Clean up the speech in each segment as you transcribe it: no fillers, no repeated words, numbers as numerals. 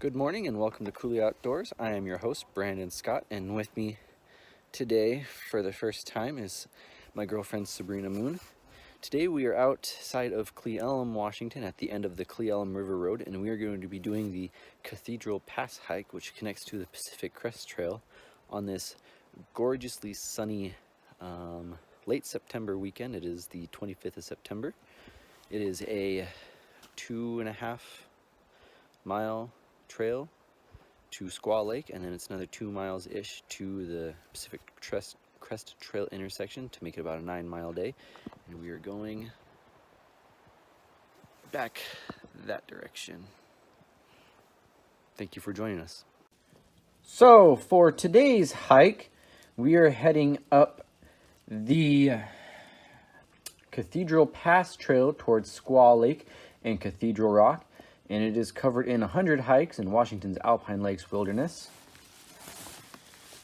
Good morning and welcome to Cooley Outdoors. I am your host, Brandon Scott, and with me today for the first time is my girlfriend, Sabrina Moon. Today we are outside of Cle Elum, Washington at the end of the Cle Elum River Road, and we are going to be doing the Cathedral Pass hike, which connects to the Pacific Crest Trail on this gorgeously sunny late September weekend. It is the 25th of September. It is a 2.5 mile trail to Squaw Lake, and then it's another 2 miles-ish to the Pacific Crest Trail intersection to make it about a 9-mile day. And we are going back that direction. Thank you for joining us. So for today's hike, we are heading up the Cathedral Pass Trail towards Squaw Lake and Cathedral Rock, and it is covered in 100 hikes in Washington's Alpine Lakes Wilderness.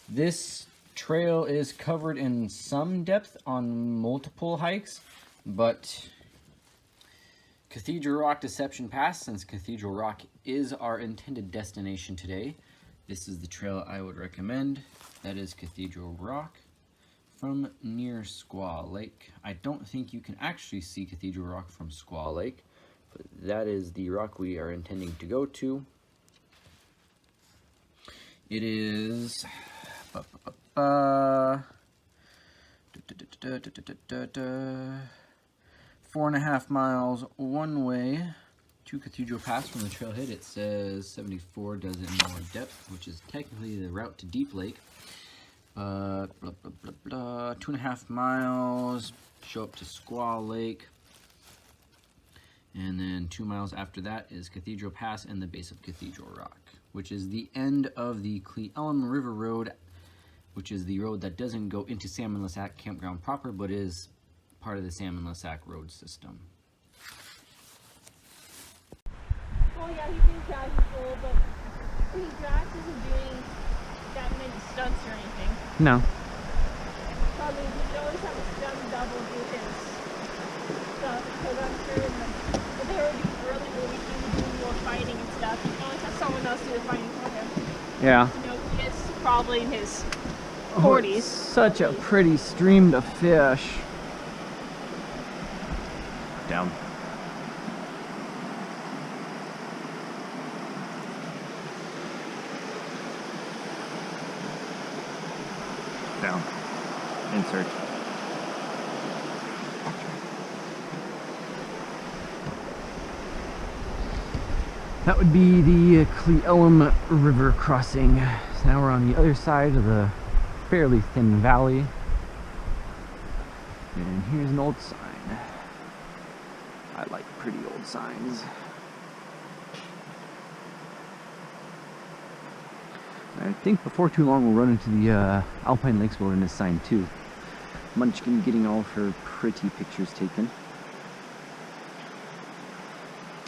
This trail is covered in some depth on multiple hikes, but Cathedral Rock Deception Pass, since Cathedral Rock is our intended destination today, this is the trail I would recommend. That is Cathedral Rock from near Squaw Lake. I don't think you can actually see Cathedral Rock from Squaw Lake, but that is the rock we are intending to go to. It is 4.5 miles one way to Cathedral Pass from the trailhead. It says 74 does it more depth, which is technically the route to Deep Lake. 2.5 miles, show up to Squaw Lake, and then 2 miles after that is Cathedral Pass and the base of Cathedral Rock, which is the end of the Cle Elum River Road, which is the road that doesn't go into Salmon Lasac Campground proper, but is part of the Salmon Lasac road system. Well, yeah, he's being casual, but Josh isn't doing that many stunts or anything. No. Probably we could always have a stunt double do his stuff, because I'm sure if they were doing early movies, he was doing more fighting and stuff. He can always have someone else do the fighting for him. Yeah. You know, he is probably in his 40s. Such a pretty stream to fish. Down. Down. Insert. That would be the Cle Elum River crossing. So now we're on the other side of the fairly thin valley. And here's an old sign. I like pretty old signs. I think before too long we'll run into the Alpine Lakes Wilderness sign too. Munchkin getting all of her pretty pictures taken.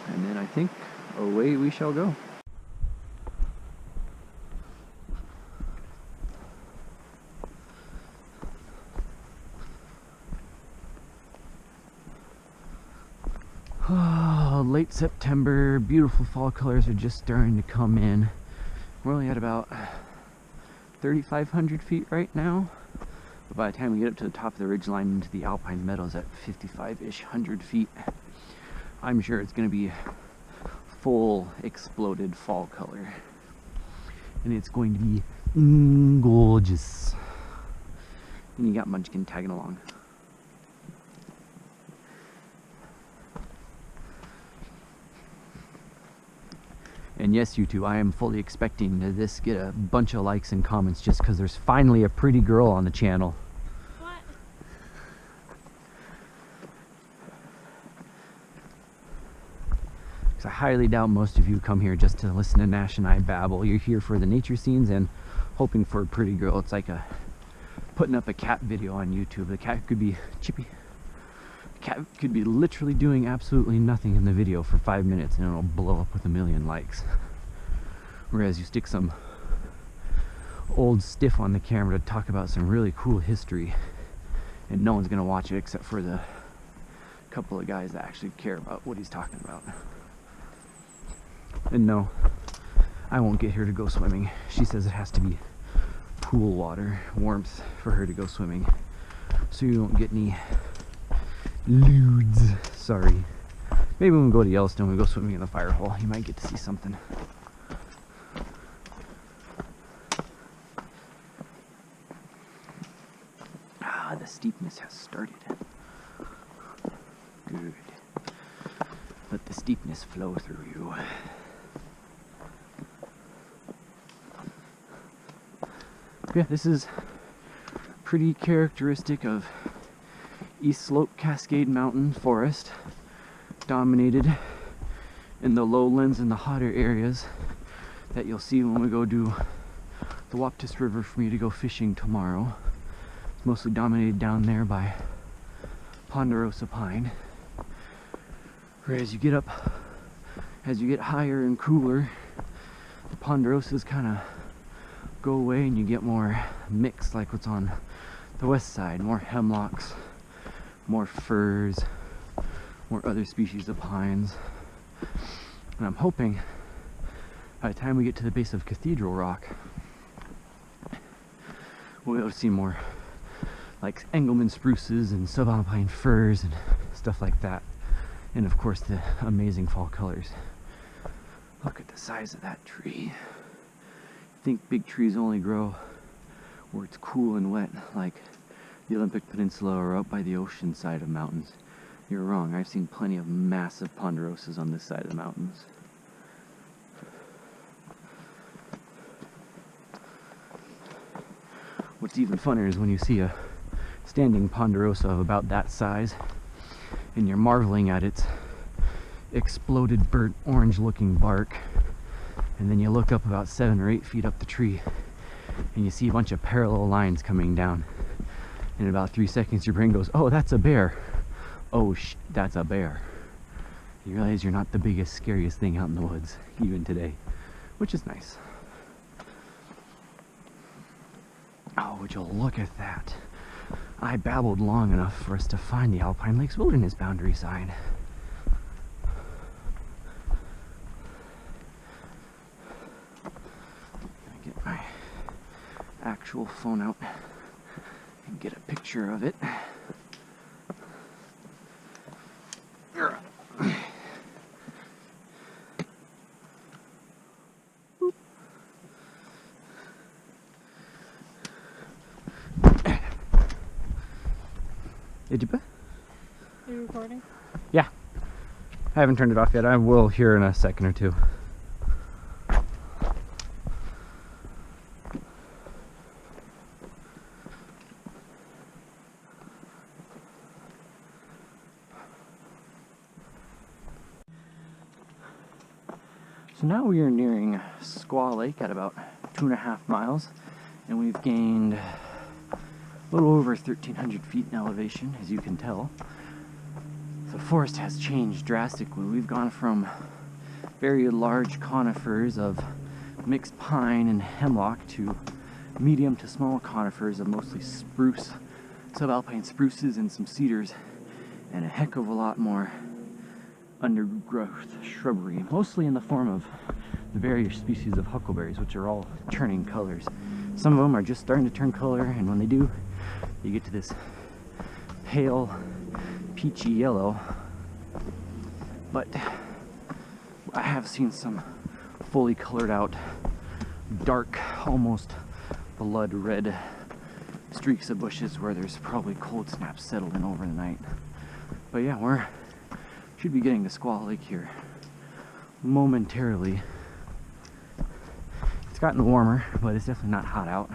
And then I think away we shall go. Oh, late September, beautiful fall colors are just starting to come in. We're only at about 3,500 feet right now, but by the time we get up to the top of the ridge line into the Alpine Meadows at 55-ish 100 feet, I'm sure it's going to be full exploded fall color, and it's going to be gorgeous. And you got Munchkin tagging along. And yes, YouTube, I am fully expecting to this get a bunch of likes and comments just because there's finally a pretty girl on the channel. What? Because I highly doubt most of you come here just to listen to Nash and I babble. You're here for the nature scenes and hoping for a pretty girl. It's like putting up a cat video on YouTube. The cat could be chippy. The cat could be literally doing absolutely nothing in the video for 5 minutes and it'll blow up with 1 million likes. Whereas you stick some old stiff on the camera to talk about some really cool history and no one's gonna watch it except for the couple of guys that actually care about what he's talking about. And no, I won't get her to go swimming. She says it has to be pool water, warmth for her to go swimming. So you won't get any lewds. Sorry. Maybe when we go to Yellowstone, we go swimming in the fire hole. You might get to see something. Ah, the steepness has started. Good. Let the steepness flow through you. Yeah, this is pretty characteristic of East Slope Cascade Mountain forest, dominated in the lowlands and the hotter areas that you'll see when we go do the Waptis River for me to go fishing tomorrow. It's mostly dominated down there by ponderosa pine. Whereas you get up, as you get higher and cooler, the ponderosas kind of go away and you get more mixed like what's on the west side. More hemlocks, more firs, more other species of pines. And I'm hoping by the time we get to the base of Cathedral Rock, we'll be able to see more like Engelmann spruces and subalpine firs and stuff like that. And of course the amazing fall colors. Look at the size of that tree. I think big trees only grow where it's cool and wet, like the Olympic Peninsula or out by the ocean side of mountains. You're wrong. I've seen plenty of massive ponderosas on this side of the mountains. What's even funnier is when you see a standing ponderosa of about that size and you're marveling at its exploded burnt orange looking bark, and then you look up about 7 or 8 feet up the tree and you see a bunch of parallel lines coming down. In about 3 seconds your brain goes, oh, that's a bear. Oh, that's a bear. You realize you're not the biggest, scariest thing out in the woods, even today, which is nice. Oh, would you look at that? I babbled long enough for us to find the Alpine Lakes Wilderness boundary sign. Get my actual phone out and get a picture of it. Did you put? Are you recording? Yeah. I haven't turned it off yet. I will here in a second or two. So now we are nearing Squaw Lake at about 2.5 miles, and we've gained a little over 1,300 feet in elevation, as you can tell. The forest has changed drastically. We've gone from very large conifers of mixed pine and hemlock to medium to small conifers of mostly spruce, subalpine spruces and some cedars, and a heck of a lot more undergrowth shrubbery, mostly in the form of the various species of huckleberries, which are all turning colors. Some of them are just starting to turn color, and when they do, you get to this pale peachy yellow. But I have seen some fully colored out dark, almost blood red streaks of bushes where there's probably cold snaps settled in over the night. But yeah, should be getting to Squaw Lake here momentarily. It's gotten warmer, but it's definitely not hot out.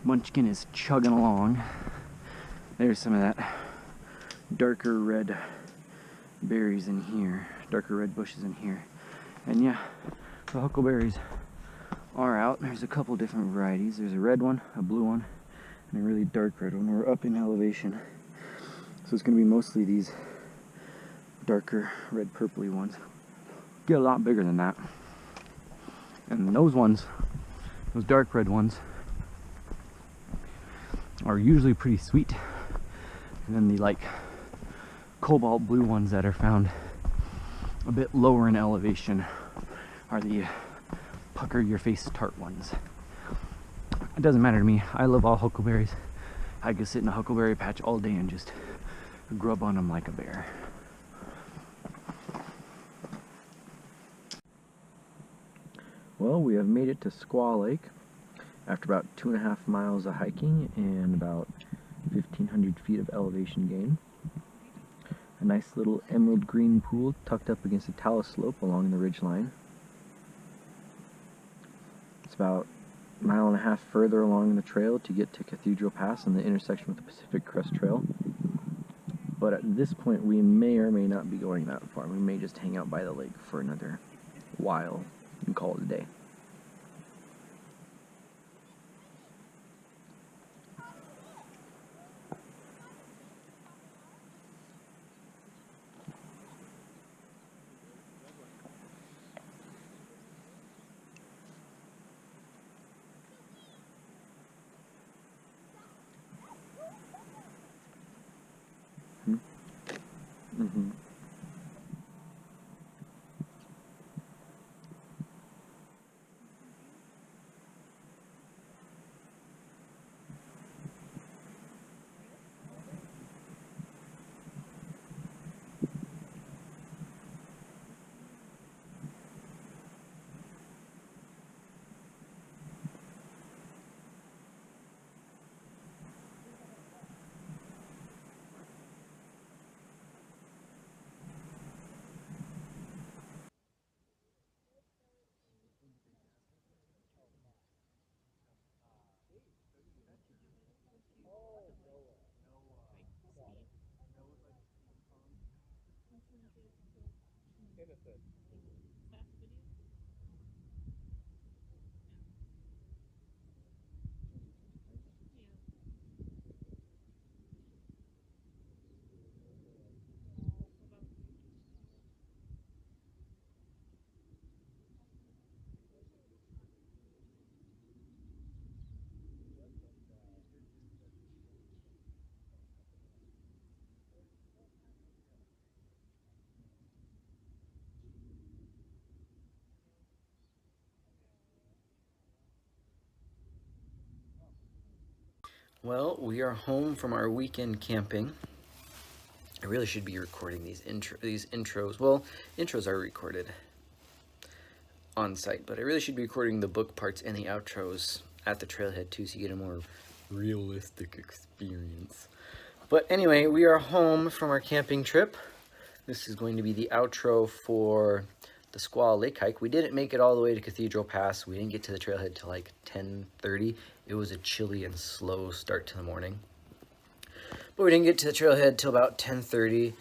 Munchkin is chugging along. There's some of that darker red berries in here, darker red bushes in here. And yeah, the huckleberries are out. There's a couple different varieties. There's a red one, a blue one, and a really dark red one. We're up in elevation, so it's going to be mostly these darker red purpley ones. Get a lot bigger than that. And those ones, those dark red ones, are usually pretty sweet. And then the like cobalt blue ones that are found a bit lower in elevation are the pucker your face tart ones. It doesn't matter to me. I love all huckleberries. I could sit in a huckleberry patch all day and just grub on them like a bear. Well, we have made it to Squaw Lake after about 2.5 miles of hiking and about 1,500 feet of elevation gain. A nice little emerald green pool tucked up against a talus slope along the ridge line. It's about 1.5 miles further along the trail to get to Cathedral Pass and the intersection with the Pacific Crest Trail. But at this point we may or may not be going that far. We may just hang out by the lake for another while and call it a day. Mm-hmm. Well, we are home from our weekend camping. I really should be recording these intros. Well, intros are recorded on site, but I really should be recording the book parts and the outros at the trailhead too, so you get a more realistic experience. But anyway, we are home from our camping trip. This is going to be the outro for the Squaw Lake hike. We didn't make it all the way to Cathedral Pass. We didn't get to the trailhead till like 10:30. It was a chilly and slow start to the morning. But we didn't get to the trailhead till about 10:30.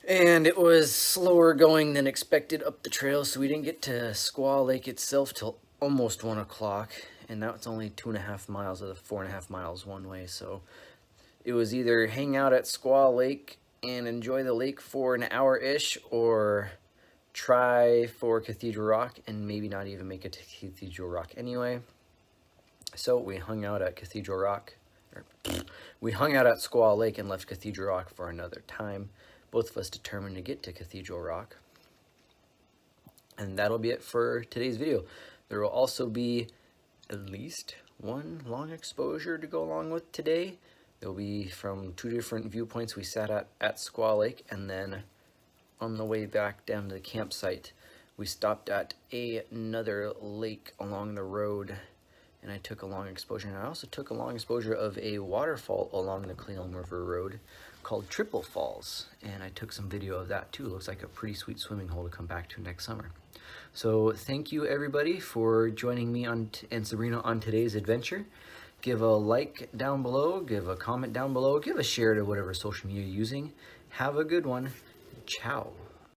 And it was slower going than expected up the trail, so we didn't get to Squaw Lake itself till almost 1 o'clock. And now it's only 2.5 miles of the 4.5 miles one way, so it was either hang out at Squaw Lake and enjoy the lake for an hour-ish, or try for Cathedral Rock and maybe not even make it to Cathedral Rock anyway. So we hung out at Cathedral Rock, we hung out at Squaw Lake and left Cathedral Rock for another time. Both of us determined to get to Cathedral Rock. And that'll be it for today's video. There will also be at least one long exposure to go along with today. There'll be from 2 different viewpoints we sat at Squaw Lake, and then on the way back down to the campsite, we stopped at another lake along the road, and I took a long exposure. And I also took a long exposure of a waterfall along the Cle Elum River Road called Triple Falls, and I took some video of that too. It looks like a pretty sweet swimming hole to come back to next summer. So thank you everybody for joining me and Sabrina on today's adventure. Give a like down below, give a comment down below, give a share to whatever social media you're using. Have a good one. Ciao.